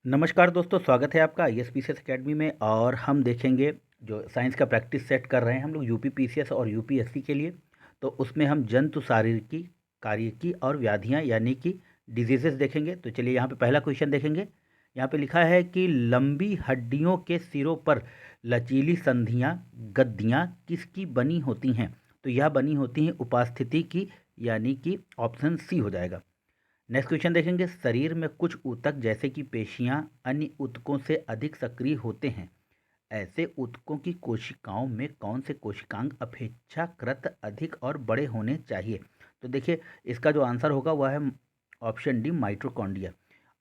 नमस्कार दोस्तों, स्वागत है आपका ISPCS एकेडमी में। और हम देखेंगे जो साइंस का प्रैक्टिस सेट कर रहे हैं हम लोग यूपी पीसीएस और यूपीएससी के लिए। तो उसमें हम जंतु शारीरिकी, कार्यकी और व्याधियां यानी कि डिजीजेस देखेंगे। तो चलिए यहाँ पे पहला क्वेश्चन देखेंगे। यहाँ पे लिखा है कि लंबी हड्डियों के सिरों पर लचीली संधियाँ गद्दियाँ किसकी बनी होती हैं? तो यह बनी होती हैं उपास्थिति की, यानी कि ऑप्शन सी हो जाएगा। नेक्स्ट क्वेश्चन देखेंगे। शरीर में कुछ ऊतक जैसे कि पेशियां अन्य ऊतकों से अधिक सक्रिय होते हैं। ऐसे ऊतकों की कोशिकाओं में कौन से कोशिकांग अपेक्षाकृत अधिक और बड़े होने चाहिए? तो देखिए, इसका जो आंसर होगा वह है ऑप्शन डी, माइटोकॉन्ड्रिया।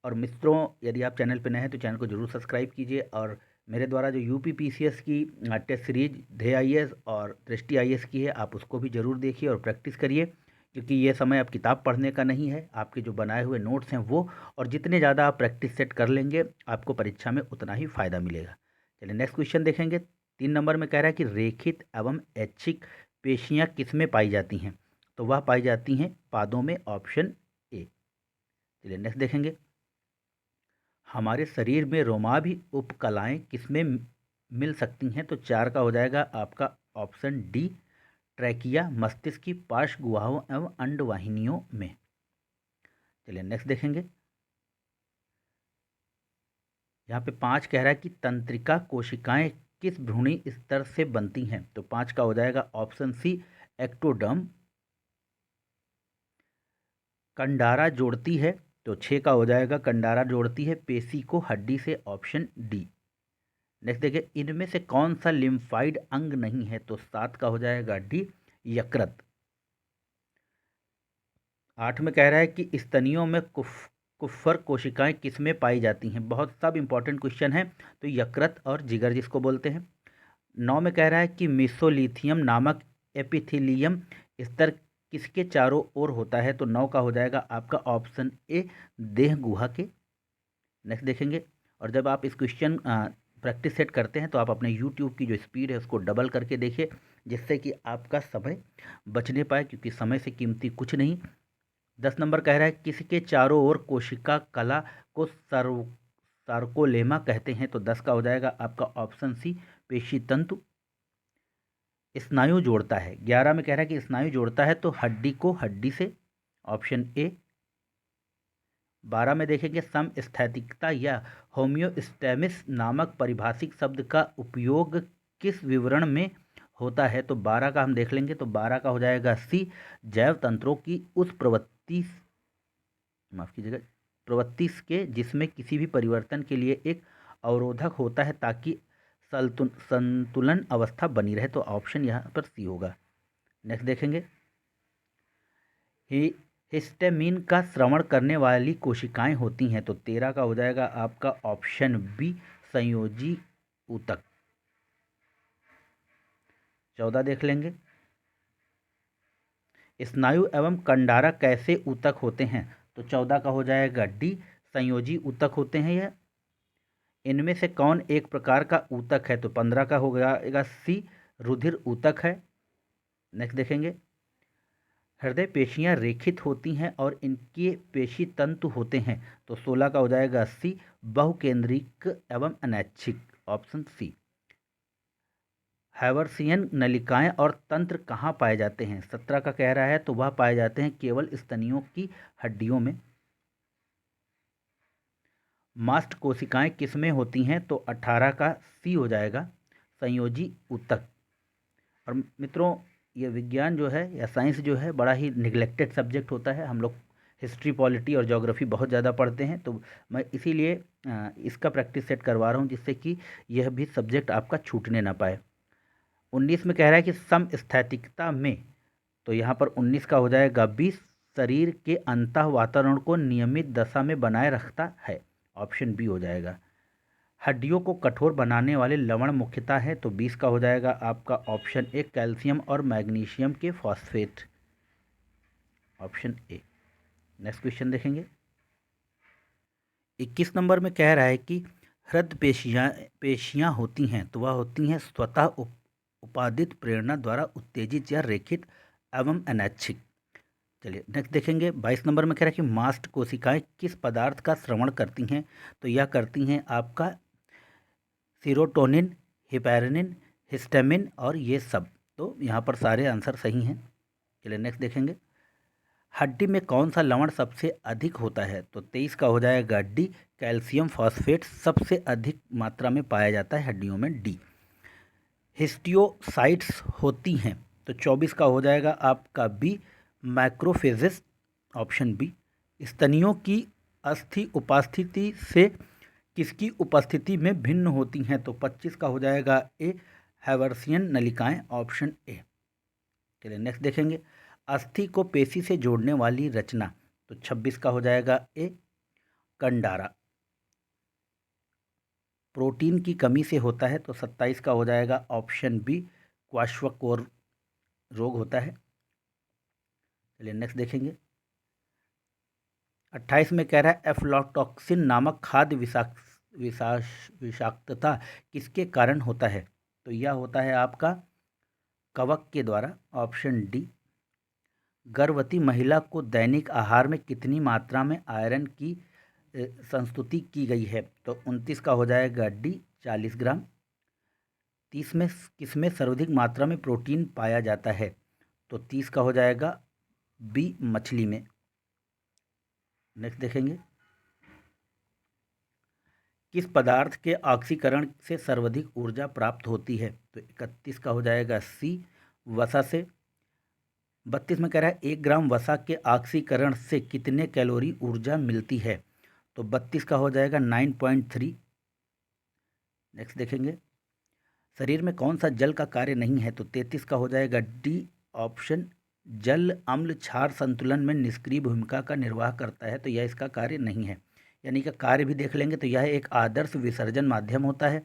और मित्रों, यदि आप चैनल पर नए हैं तो चैनल को जरूर सब्सक्राइब कीजिए। और मेरे द्वारा जो यूपी पीसीएस की टेस्ट सीरीज ध्येय आईएएस और दृष्टि आईएएस की है, आप उसको भी ज़रूर देखिए और प्रैक्टिस करिए, क्योंकि ये समय अब किताब पढ़ने का नहीं है। आपके जो बनाए हुए नोट्स हैं वो, और जितने ज़्यादा आप प्रैक्टिस सेट कर लेंगे आपको परीक्षा में उतना ही फ़ायदा मिलेगा। चलिए नेक्स्ट क्वेश्चन देखेंगे। 3 नंबर में कह रहा है कि रेखित एवं ऐच्छिक पेशियां किसमें पाई जाती हैं? तो वह पाई जाती हैं पादों में, ऑप्शन ए। चलिए नेक्स्ट देखेंगे। हमारे शरीर में रोमाभी उपकलाएं किसमें मिल सकती हैं? तो 4 का हो जाएगा आपका ऑप्शन डी, ट्रैकिया, मस्तिष्क की पार्श्व गुहाओं एवं अंडवाहिनियों में। चलिए नेक्स्ट देखेंगे। यहाँ पे 5 कह रहा है कि तंत्रिका कोशिकाएं किस भ्रूणी स्तर से बनती हैं? तो 5 का हो जाएगा ऑप्शन सी, एक्टोडर्म। कंडारा जोड़ती है, तो 6 का हो जाएगा कंडारा जोड़ती है पेशी को हड्डी से, ऑप्शन डी। नेक्स्ट देखिए, इनमें से कौन सा लिम्फाइड अंग नहीं है? तो 7 का हो जाएगा डी, यकृत। 8 में कह रहा है कि स्तनियों में कुफ्फर कोशिकाएं किसमें पाई जाती हैं? बहुत सब इंपॉर्टेंट क्वेश्चन है। तो यकृत और जिगर जिसको बोलते हैं। 9 में कह रहा है कि मिसोलिथियम नामक एपिथेलियम स्तर किसके चारों ओर होता है? तो 9 का हो जाएगा आपका ऑप्शन ए, देह गुहा के। नेक्स्ट देखेंगे। और जब आप इस क्वेश्चन प्रैक्टिस सेट करते हैं तो आप अपने यूट्यूब की जो स्पीड है उसको डबल करके देखिए, जिससे कि आपका समय बचने पाए, क्योंकि समय से कीमती कुछ नहीं। 10 नंबर कह रहा है किसके चारों ओर कोशिका कला को सार्कोलेमा कहते हैं? तो 10 का हो जाएगा आपका ऑप्शन सी, पेशी तंतु। स्नायु जोड़ता है, 11 में कह रहा है कि स्नायु जोड़ता है तो हड्डी को हड्डी से, ऑप्शन ए। 12 में देखेंगे, समस्थैतिकता या होम्योस्टैसिस नामक पारिभाषिक शब्द का उपयोग किस विवरण में होता है? तो 12 का हम देख लेंगे। तो 12 का हो जाएगा सी, जैव तंत्रों की उस प्रवृत्ति, माफ कीजिएगा, प्रवृत्ति के जिसमें किसी भी परिवर्तन के लिए एक अवरोधक होता है ताकि संतुलन अवस्था बनी रहे। तो ऑप्शन यहाँ पर सी होगा। नेक्स्ट देखेंगे। हिस्टामिन का स्रावण करने वाली कोशिकाएं होती हैं। तो 13 का हो जाएगा आपका ऑप्शन बी, संयोजी ऊतक। 14 देख लेंगे। स्नायु एवं कंडारा कैसे ऊतक होते हैं? तो 14 का हो जाएगा डी, संयोजी ऊतक होते हैं यह। इनमें से कौन एक प्रकार का ऊतक है? तो 15 का हो जाएगा सी, रुधिर ऊतक है। नेक्स्ट देखेंगे। हृदय पेशियां रेखित होती हैं और इनके पेशी तंतु होते हैं। तो 16 का हो जाएगा सी, बहुकेंद्रिक एवं अनैच्छिक, ऑप्शन सी। हैवर्सियन नलिकाएं और तंत्र कहाँ पाए जाते हैं? 17 का कह रहा है तो वह पाए जाते हैं केवल स्तनियों की हड्डियों में। मास्ट कोशिकाएं किसमें होती हैं? तो 18 का सी हो जाएगा, संयोजी ऊतक। और मित्रों, ये विज्ञान जो है या साइंस जो है बड़ा ही निगलेक्टेड सब्जेक्ट होता है। हम लोग हिस्ट्री, पॉलिटी और ज्योग्राफी बहुत ज़्यादा पढ़ते हैं, तो मैं इसीलिए इसका प्रैक्टिस सेट करवा रहा हूँ, जिससे कि यह भी सब्जेक्ट आपका छूटने ना पाए। 19 में कह रहा है कि समस्थैतिकता में, तो यहाँ पर 19 का हो जाएगा 20, शरीर के अंतः वातावरण को नियमित दशा में बनाए रखता है, ऑप्शन बी हो जाएगा। हड्डियों को कठोर बनाने वाले लवण मुख्यतः है, तो 20 का हो जाएगा आपका ऑप्शन ए, कैल्शियम और मैग्नीशियम के phosphate, option A. Next question देखेंगे। 21 नंबर में कह रहा है कि हृदय पेशियां होती हैं, तो वह होती हैं स्वतः उपादित प्रेरणा द्वारा उत्तेजित या रेखित एवं अनैच्छिक। चलिए नेक्स्ट देखेंगे। 22 नंबर में कह रहा है कि मास्ट कोशिकाएं किस पदार्थ का श्रवण करती हैं? तो यह करती हैं आपका सीरोटोनिन, हिपैरिन, हिस्टामिन और ये सब। तो यहाँ पर सारे आंसर सही हैं। चलिए नेक्स्ट देखेंगे। हड्डी में कौन सा लवण सबसे अधिक होता है? तो 23 का हो जाएगा डी। कैल्शियम फॉस्फेट सबसे अधिक मात्रा में पाया जाता है हड्डियों में, डी। हिस्टियोसाइट्स होती हैं, तो 24 का हो जाएगा आपका बी। Macrophages, option B. स्तनियों की अस्थि उपस्थिति से किसकी उपस्थिति में भिन्न होती हैं? तो 25 का हो जाएगा ए। Haversian नलिकाएं, option A. चलिए नेक्स्ट देखेंगे। अस्थि को पेशी से जोड़ने वाली रचना, तो 26 का हो जाएगा ए। कंडारा। प्रोटीन की कमी से होता है, तो 27 का हो जाएगा ऑप्शन बी। क्वाशक्वायर रोग होता है। चलिए नेक्स्ट देखेंगे। 28 में कह रहा है एफ्लॉटॉक्सिन नामक खाद्य विषाक्तता किसके कारण होता है? तो यह होता है आपका कवक के द्वारा, ऑप्शन डी। गर्भवती महिला को दैनिक आहार में कितनी मात्रा में आयरन की संस्तुति की गई है? तो 29 का हो जाएगा डी। 40 ग्राम। 30 में किसमें सर्वाधिक मात्रा में प्रोटीन पाया जाता है? तो 30 का हो जाएगा बी। मछली में। नेक्स्ट देखेंगे। किस पदार्थ के ऑक्सीकरण से सर्वाधिक ऊर्जा प्राप्त होती है? तो 31 का हो जाएगा सी। वसा से। 32 में कह रहा है 1 ग्राम वसा के ऑक्सीकरण से कितने कैलोरी ऊर्जा मिलती है? तो 32 का हो जाएगा 9.3। नेक्स्ट देखेंगे। शरीर में कौन सा जल का कार्य नहीं है? तो 33 का हो जाएगा डी, ऑप्शन। जल अम्ल क्षार संतुलन में निष्क्रिय भूमिका का निर्वाह करता है, तो यह इसका कार्य नहीं है। यानी कि कार्य भी देख लेंगे तो यह एक आदर्श विसर्जन माध्यम होता है।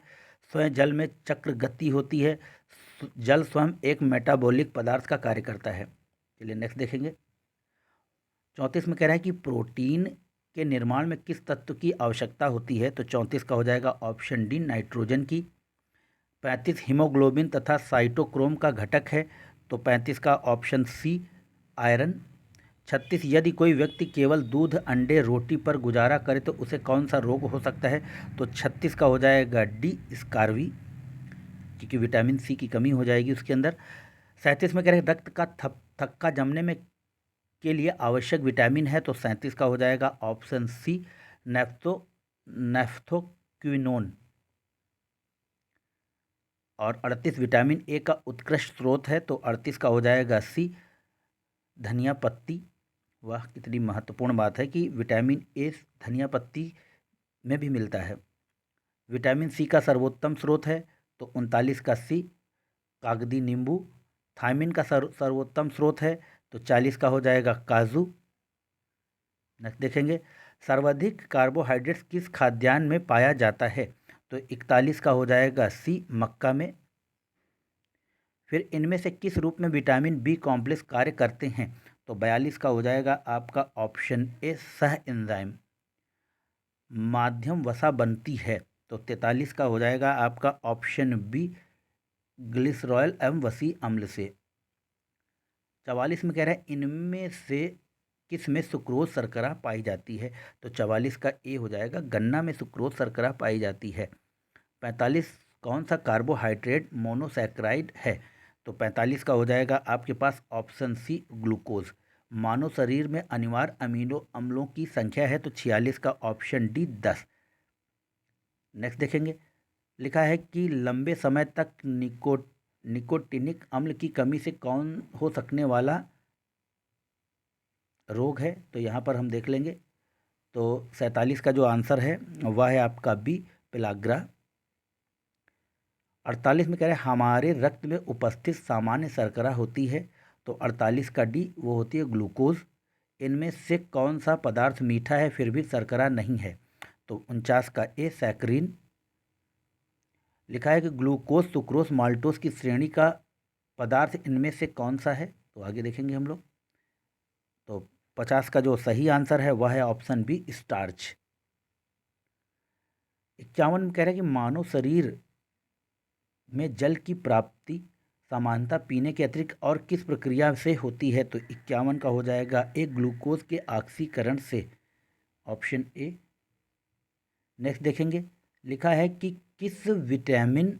स्वयं जल में चक्र गति होती है। जल स्वयं एक मेटाबॉलिक पदार्थ का कार्य करता है। चलिए नेक्स्ट देखेंगे। 34 में कह रहा है कि प्रोटीन के निर्माण में किस तत्व की आवश्यकता होती है? तो 34 का हो जाएगा ऑप्शन डी। नाइट्रोजन की। 35 हीमोग्लोबिन तथा साइटोक्रोम का घटक है, तो 35 का ऑप्शन सी। आयरन। 36 यदि कोई व्यक्ति केवल दूध, अंडे, रोटी पर गुजारा करे तो उसे कौन सा रोग हो सकता है? तो 36 का हो जाएगा डी। स्कारवी, क्योंकि विटामिन सी की कमी हो जाएगी उसके अंदर। 37 में कह रहे हैं रक्त का थक्का जमने में के लिए आवश्यक विटामिन है, तो 37 का हो जाएगा ऑप्शन सी। नेफ्थोक्विनोन। और 38 विटामिन ए का उत्कृष्ट स्रोत है, तो 38 का हो जाएगा सी। धनिया पत्ती। वह कितनी महत्वपूर्ण बात है कि विटामिन ए धनिया पत्ती में भी मिलता है। विटामिन सी का सर्वोत्तम स्रोत है, तो 39 का सी। कागदी नींबू। थायमिन का सर्वोत्तम स्रोत है, तो 40 का हो जाएगा काजू। नेक्स्ट देखेंगे। सर्वाधिक कार्बोहाइड्रेट्स किस खाद्यान्न में पाया जाता है? तो 41 का हो जाएगा सी। मक्का में। फिर इनमें से किस रूप में विटामिन बी कॉम्प्लेक्स कार्य करते हैं? तो 42 का हो जाएगा आपका ऑप्शन ए। सह एंजाइम माध्यम वसा बनती है, तो 43 का हो जाएगा आपका ऑप्शन बी। ग्लिसरॉयल एवं वसी अम्ल से। 44 में कह रहा है इनमें से किस में सुक्रोज शर्करा पाई जाती है? तो 44 का ए हो जाएगा। गन्ना में सुक्रोज शर्करा पाई जाती है। 45 कौन सा कार्बोहाइड्रेट मोनोसैकराइड है? तो 45 का हो जाएगा आपके पास ऑप्शन सी। ग्लूकोज। मानव शरीर में अनिवार्य अमीनो अम्लों की संख्या है, तो 46 का ऑप्शन डी। 10। नेक्स्ट देखेंगे। लिखा है कि लंबे समय तक निकोटिनिक अम्ल की कमी से कौन हो सकने वाला रोग है? तो यहाँ पर हम देख लेंगे। तो 47 का जो आंसर है वह है आपका बी। पेलाग्रा। 48 में कह रहे हैं हमारे रक्त में उपस्थित सामान्य शर्करा होती है, तो 48 का डी वो होती है ग्लूकोज। इनमें से कौन सा पदार्थ मीठा है फिर भी शर्करा नहीं है? तो 49 का ए। सैकरीन। लिखा है कि ग्लूकोज, सुक्रोज, माल्टोज की श्रेणी का पदार्थ इनमें से कौन सा है? तो आगे देखेंगे हम लोग। तो 50 का जो सही आंसर है वह है ऑप्शन बी। स्टार्च। 51 में कह रहे हैं कि मानव शरीर में जल की प्राप्ति समानता पीने के अतिरिक्त और किस प्रक्रिया से होती है? तो 51 का हो जाएगा एक ग्लूकोज के ऑक्सीकरण से, ऑप्शन ए। नेक्स्ट देखेंगे, लिखा है कि किस विटामिन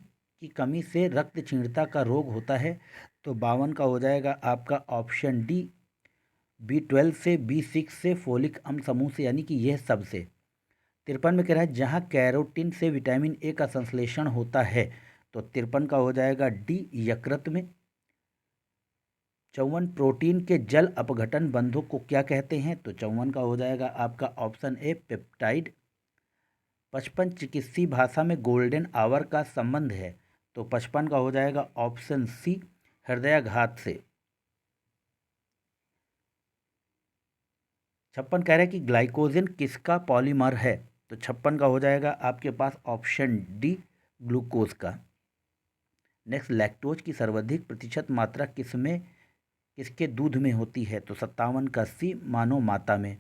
की कमी से रक्त क्षीणता का रोग होता है? तो 52 का हो जाएगा आपका ऑप्शन डी, B12 से, B6 से, फोलिक अम्ल समूह से, यानी कि यह सब से। 53 में कह रहा है जहाँ कैरोटीन से विटामिन ए का संश्लेषण होता है, तो 53 का हो जाएगा डी, यकृत में। 54 प्रोटीन के जल अपघटन बंधों को क्या कहते हैं? तो 54 का हो जाएगा आपका ऑप्शन ए, पेप्टाइड। 55 चिकित्सीय भाषा में गोल्डन आवर का संबंध है, तो 55 का हो जाएगा ऑप्शन सी, हृदयाघात से। 56 कह रहा है कि ग्लाइकोजन किसका पॉलीमर है? तो 56 का हो जाएगा आपके पास ऑप्शन डी, ग्लूकोज का। नेक्स्ट, लैक्टोज की सर्वाधिक प्रतिशत मात्रा किसके दूध में होती है? तो 57 का सी, मानव माता में।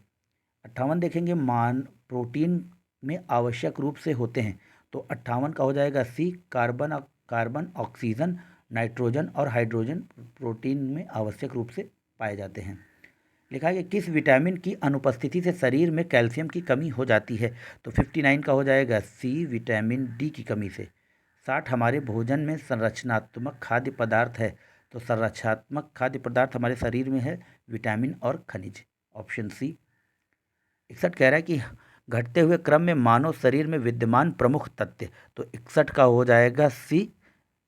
58 देखेंगे, प्रोटीन में आवश्यक रूप से होते हैं, तो 58 का हो जाएगा सी, कार्बन, ऑक्सीजन, नाइट्रोजन और हाइड्रोजन प्रोटीन में आवश्यक रूप से पाए जाते हैं। लिखा है कि किस विटामिन की अनुपस्थिति से शरीर में कैल्शियम की कमी हो जाती है? तो 59 का हो जाएगा सी, विटामिन डी की कमी से। 60 हमारे भोजन में संरचनात्मक खाद्य पदार्थ है, तो संरचनात्मक खाद्य पदार्थ हमारे शरीर में है विटामिन और खनिज, ऑप्शन सी। 61 कह रहा है कि घटते हुए क्रम में मानव शरीर में विद्यमान प्रमुख तत्व, तो 61 का हो जाएगा सी,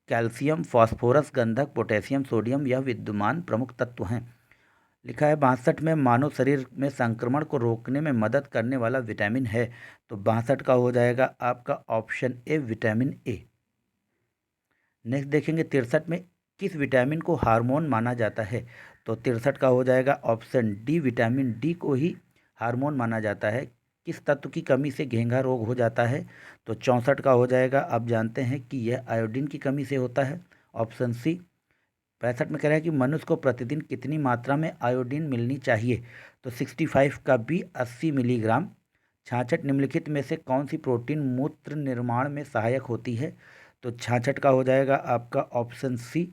कैल्शियम, फास्फोरस, गंधक, पोटेशियम, सोडियम, यह विद्यमान प्रमुख तत्व हैं। लिखा है 62 में मानव शरीर में संक्रमण को रोकने में मदद करने वाला विटामिन है, तो 62 का हो जाएगा आपका option A, vitamin A. Next देखेंगे, 63 में किस विटामिन को हार्मोन माना जाता है? तो 63 का हो जाएगा ऑप्शन डी, विटामिन डी को ही हार्मोन माना जाता है। किस तत्व की कमी से घेंघा रोग हो जाता है? तो 64 का हो जाएगा, आप जानते हैं कि यह आयोडीन की कमी से होता है, ऑप्शन सी। 65 में कह रहा है कि मनुष्य को प्रतिदिन कितनी मात्रा में आयोडीन मिलनी चाहिए? तो 65 का बी, 80 मिलीग्राम। 66 निम्नलिखित में से कौन सी प्रोटीन मूत्र निर्माण में सहायक होती है? तो 66 का हो जाएगा आपका ऑप्शन सी,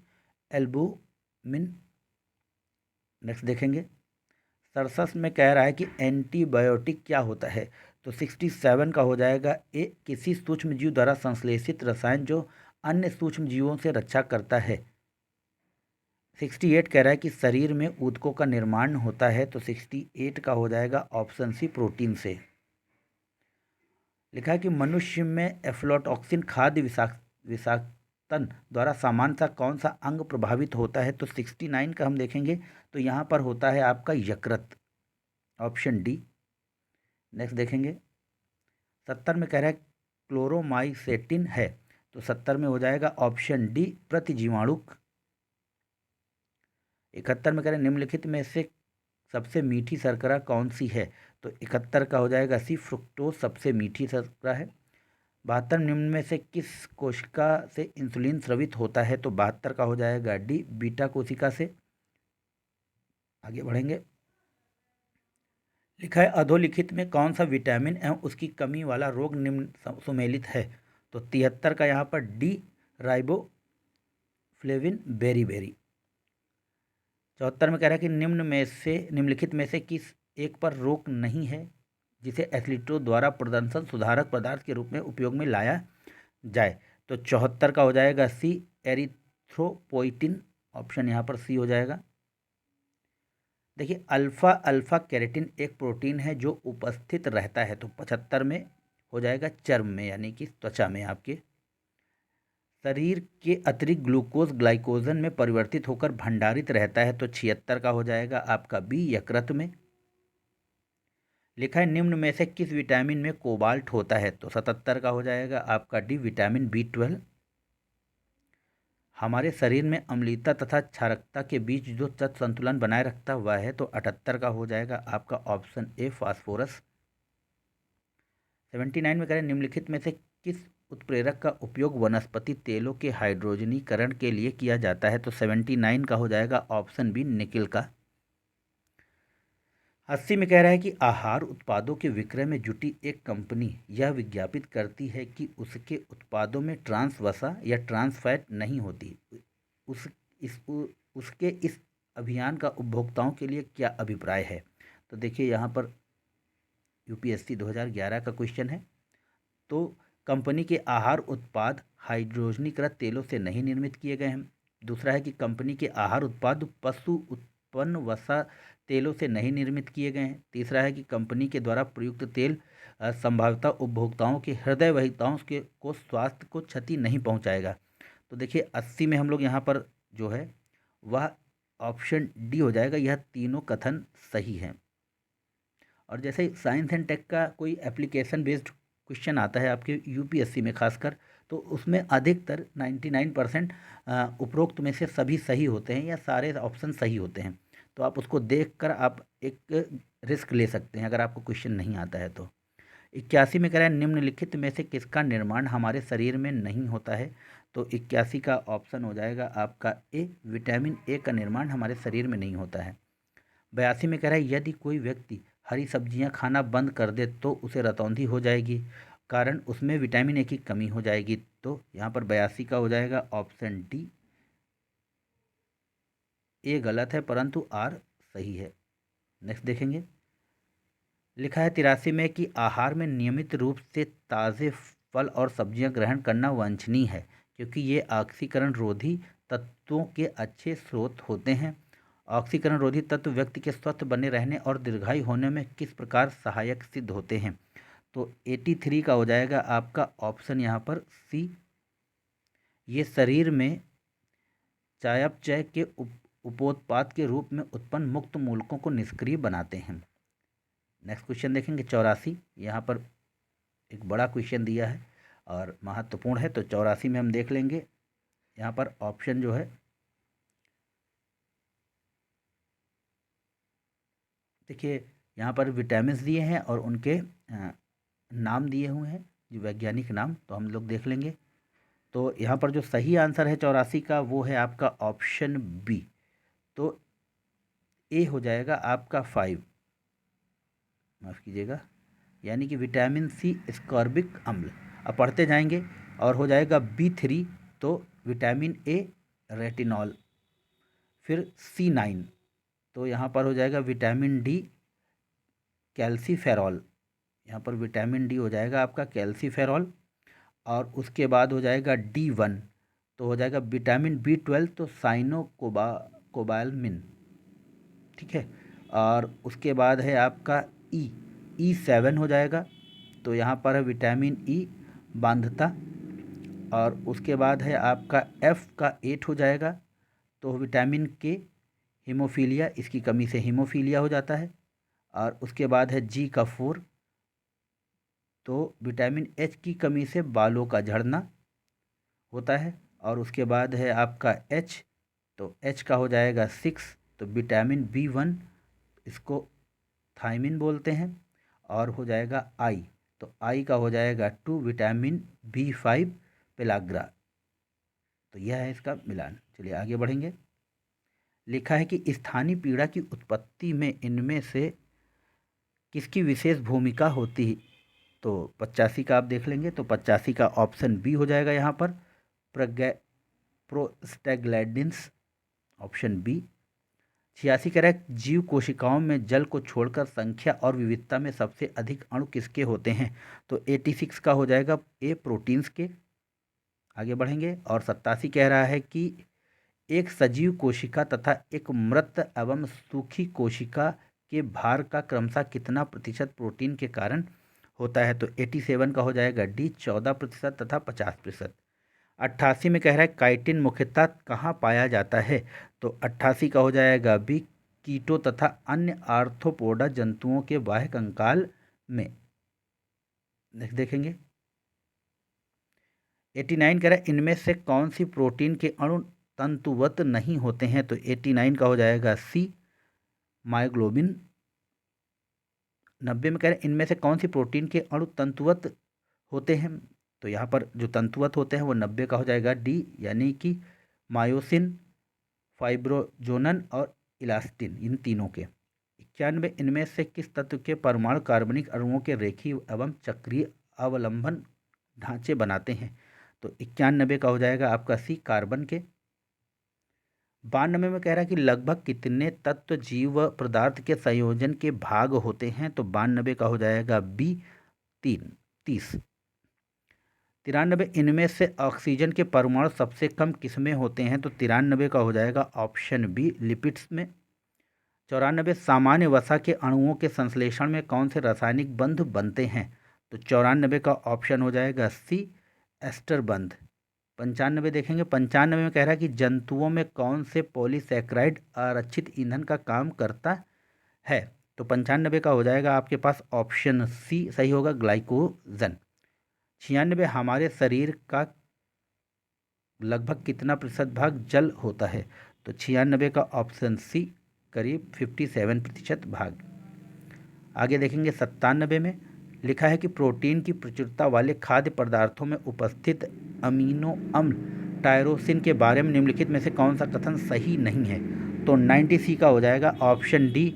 एल्बुमिन। नेक्स्ट देखेंगे, 67 में कह रहा है कि एंटीबायोटिक क्या होता है? तो 67 का हो जाएगा ए, किसी सूक्ष्म जीव द्वारा संश्लेषित रसायन जो अन्य सूक्ष्म जीवों से रक्षा करता है। 68 कह रहा है कि शरीर में ऊतकों का निर्माण होता है, तो 68 का हो जाएगा ऑप्शन सी, प्रोटीन से। लिखा है कि मनुष्य में एफ्लोटॉक्सिन खाद्य विषाक्तन द्वारा सामान्यतः कौन सा अंग प्रभावित होता है? तो 69 का हम देखेंगे तो यहाँ पर होता है आपका यकृत, ऑप्शन डी। नेक्स्ट देखेंगे, 70 में कह रहा है क्लोरोमाइसेटिन है, तो 70 में हो जाएगा ऑप्शन डी, प्रतिजीवाणुक। 71 में कह रहे हैं निम्नलिखित में से सबसे मीठी शर्करा कौन सी है? तो 71 का हो जाएगा सी, फ्रुक्टोज सबसे मीठी शर्करा है। 72 निम्न में से किस कोशिका से इंसुलिन स्रावित होता है? तो 72 का हो जाएगा डी, बीटा कोशिका से। आगे बढ़ेंगे, लिखा है अधोलिखित में कौन सा विटामिन एवं उसकी कमी वाला रोग निम्न सुमेलित है? तो 73 का यहाँ पर डी, राइबोफ्लेविन बेरीबेरी। 74 में कह रहा है कि निम्नलिखित में से किस एक पर रोक नहीं है जिसे एथलीटों द्वारा प्रदर्शन सुधारक पदार्थ के रूप में उपयोग में लाया जाए? तो 74 का हो जाएगा सी, एरिथ्रोपोइटिन, ऑप्शन यहाँ पर सी हो जाएगा। देखिए, अल्फा कैरोटीन एक प्रोटीन है जो उपस्थित रहता है, तो 75 में हो जाएगा चर्म में, यानी कि त्वचा में आपके। शरीर के अतिरिक्त ग्लूकोज ग्लाइकोजन में परिवर्तित होकर भंडारित रहता है, तो 76 का हो जाएगा आपका बी, यकृत में। लिखा है निम्न में से किस विटामिन में कोबाल्ट होता है? तो 77 का हो जाएगा आपका डी, विटामिन B12। हमारे शरीर में अम्लीयता तथा क्षारकता के बीच जो तत्व संतुलन बनाए रखता हुआ है, तो 78 का हो जाएगा आपका ऑप्शन ए, फास्फोरस। 79 में करें निम्नलिखित में से किस उत्प्रेरक का उपयोग वनस्पति तेलों के हाइड्रोजनीकरण के लिए किया जाता है? तो 79 का हो जाएगा ऑप्शन बी, निकेल का। 80 में कह रहा है कि आहार उत्पादों के विक्रय में जुटी एक कंपनी यह विज्ञापित करती है कि उसके उत्पादों में ट्रांस वसा या ट्रांस फैट नहीं होती, उसके इस अभियान का उपभोक्ताओं के लिए क्या अभिप्राय है। तो देखिए यहाँ पर यूपीएससी 2011 का क्वेश्चन है। तो कंपनी के आहार उत्पाद हाइड्रोजनीकृत तेलों से नहीं निर्मित किए गए हैं। दूसरा है कि कंपनी के आहार उत्पाद पशु उत्पन्न वसा तेलों से नहीं निर्मित किए गए हैं। तीसरा है कि कंपनी के द्वारा प्रयुक्त तेल संभाव्यतः उपभोक्ताओं के हृदय वाहिकाओं के को स्वास्थ्य को क्षति नहीं पहुंचाएगा। तो देखिए 80 में हम लोग यहाँ पर जो है वह ऑप्शन डी हो जाएगा। यह तीनों कथन सही हैं। और जैसे साइंस एंड टेक का कोई एप्लीकेशन बेस्ड क्वेश्चन आता है आपके यूपीएससी में खासकर, तो उसमें अधिकतर 99% उपरोक्त में से सभी सही होते हैं या सारे ऑप्शन सही होते हैं। तो आप उसको देखकर आप एक रिस्क ले सकते हैं अगर आपको क्वेश्चन नहीं आता है तो। 81 में कह रहा है निम्नलिखित में से किसका निर्माण हमारे शरीर में नहीं होता है। तो 81 का ऑप्शन हो जाएगा आपका ए, विटामिन ए का निर्माण हमारे शरीर में नहीं होता है। 82 में कह रहा है यदि कोई व्यक्ति हरी सब्जियां खाना बंद कर दे तो उसे रतौंधी हो जाएगी, कारण उसमें विटामिन ए की कमी हो जाएगी। तो यहाँ पर 82 का हो जाएगा ऑप्शन डी। ए गलत है परंतु आर सही है। नेक्स्ट देखेंगे। लिखा है 83 में कि आहार में नियमित रूप से ताज़े फल और सब्जियां ग्रहण करना वांछनीय है, क्योंकि ये ऑक्सीकरण रोधी तत्वों के अच्छे स्रोत होते हैं। ऑक्सीकरण रोधी तत्व व्यक्ति के स्वस्थ बने रहने और दीर्घायु होने में किस प्रकार सहायक सिद्ध होते हैं। तो 83 का हो जाएगा आपका ऑप्शन यहाँ पर सी। ये शरीर में चयापचय के उपोत्पाद के रूप में उत्पन्न मुक्त मूलकों को निष्क्रिय बनाते हैं। नेक्स्ट क्वेश्चन देखेंगे 84। यहाँ पर एक बड़ा क्वेश्चन दिया है और महत्वपूर्ण है, तो 84 में हम देख लेंगे। यहाँ पर ऑप्शन जो है देखिए, यहाँ पर विटामिन्स दिए हैं और उनके नाम दिए हुए हैं, जो वैज्ञानिक नाम, तो हम लोग देख लेंगे। तो यहाँ पर जो सही आंसर है 84 का वो है आपका ऑप्शन बी। तो ए हो जाएगा आपका 5, माफ़ कीजिएगा, यानी कि विटामिन सी स्कॉर्बिक अम्ल। अब पढ़ते जाएंगे और हो जाएगा B3, तो विटामिन ए रेटिनॉल। फिर C9, तो यहाँ पर हो जाएगा विटामिन डी कैल्सीफेरॉल। यहाँ पर विटामिन डी हो जाएगा आपका कैल्सीफेरॉल। और उसके बाद हो जाएगा D1, तो हो जाएगा विटामिन B12, तो कोबालमिन। ठीक है। और उसके बाद है आपका E7 हो जाएगा, तो यहाँ पर है विटामिन ई बांधता। और उसके बाद है आपका F का 8 हो जाएगा, तो विटामिन के हीमोफीलिया, इसकी कमी से हीमोफीलिया हो जाता है। और उसके बाद है G का 4, तो विटामिन H की कमी से बालों का झड़ना होता है। और उसके बाद है आपका H, तो H का हो जाएगा 6, तो विटामिन B1, इसको थायमिन बोलते हैं। और हो जाएगा I, तो I का हो जाएगा 2, विटामिन B5 पेलाग्रा। तो यह है इसका मिलान। चलिए आगे बढ़ेंगे। लिखा है कि स्थानीय पीड़ा की उत्पत्ति में इनमें से किसकी विशेष भूमिका होती है। तो 85 का आप देख लेंगे, तो 85 का ऑप्शन बी हो जाएगा यहाँ पर प्रोस्टैग्लैंडिन्स, ऑप्शन बी। 86 कह रहा है जीव कोशिकाओं में जल को छोड़कर संख्या और विविधता में सबसे अधिक अणु किसके होते हैं। तो 86 का हो जाएगा ए, प्रोटीन्स के। आगे बढ़ेंगे। और 87 कह रहा है कि एक सजीव कोशिका तथा एक मृत एवं सूखी कोशिका के भार का क्रमशः कितना प्रतिशत प्रोटीन के कारण होता है। तो 87 का हो जाएगा डी, 14% तथा 50%। 88 में कह रहा है काइटिन मुख्यतः कहाँ पाया जाता है। तो 88 का हो जाएगा बी, कीटो तथा अन्य आर्थ्रोपोडा जंतुओं के बाह्य कंकाल में। नेक्स्ट देखेंगे। 89 कह रहा है इनमें से कौन सी प्रोटीन के अणु तंतुवत नहीं होते हैं। तो 89 का हो जाएगा सी, मायोग्लोबिन। 90 में कह रहे हैं इनमें से कौन सी प्रोटीन के अणु तंतुवत होते हैं। तो यहाँ पर जो तंतुवत होते हैं वो 90 का हो जाएगा डी, यानी कि मायोसिन, फाइब्रोजोनन और इलास्टिन, इन तीनों के। 91 इनमें से किस तत्व के परमाणु कार्बनिक अणुओं के रेखीय एवं चक्रीय अवलंबन ढांचे बनाते हैं। तो 91 का हो जाएगा आपका सी, कार्बन के। 92 में कह रहा है कि लगभग कितने तत्व जीव व पदार्थ के संयोजन के भाग होते हैं, तो 92 का हो जाएगा बी 30। 93 इनमें से ऑक्सीजन के परमाणु सबसे कम किसमें होते हैं, तो 93 का हो जाएगा ऑप्शन बी लिपिड्स में। 94 सामान्य वसा के अणुओं के संश्लेषण में कौन से रासायनिक बंध बनते हैं, तो 94 का ऑप्शन हो जाएगा सी एस्टर बंध। 95 देखेंगे, 95 में कह रहा है कि जंतुओं में कौन से पॉलीसैकेराइड आरक्षित ईंधन का काम करता है, तो 95 का हो जाएगा आपके पास ऑप्शन सी सही होगा, ग्लाइकोजन। 96 हमारे शरीर का लगभग कितना प्रतिशत भाग जल होता है, तो 96 का ऑप्शन सी करीब 57% भाग। आगे देखेंगे 97 में लिखा है कि प्रोटीन की प्रचुरता वाले खाद्य पदार्थों में उपस्थित अमीनो अम्ल टायरोसिन के बारे में निम्नलिखित में से कौन सा कथन सही नहीं है, तो 90 का हो जाएगा ऑप्शन डी,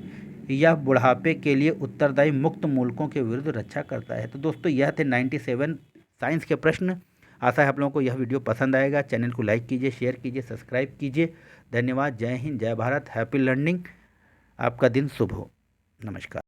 यह बुढ़ापे के लिए उत्तरदायी मुक्त मूलकों के विरुद्ध रक्षा करता है। तो दोस्तों यह थे 97 साइंस के प्रश्न। आशा है आप लोगों को यह वीडियो पसंद आएगा। चैनल को लाइक कीजिए, शेयर कीजिए, सब्सक्राइब कीजिए। धन्यवाद। जय हिंद, जय भारत, हैप्पी लर्निंग। आपका दिन शुभ हो। नमस्कार।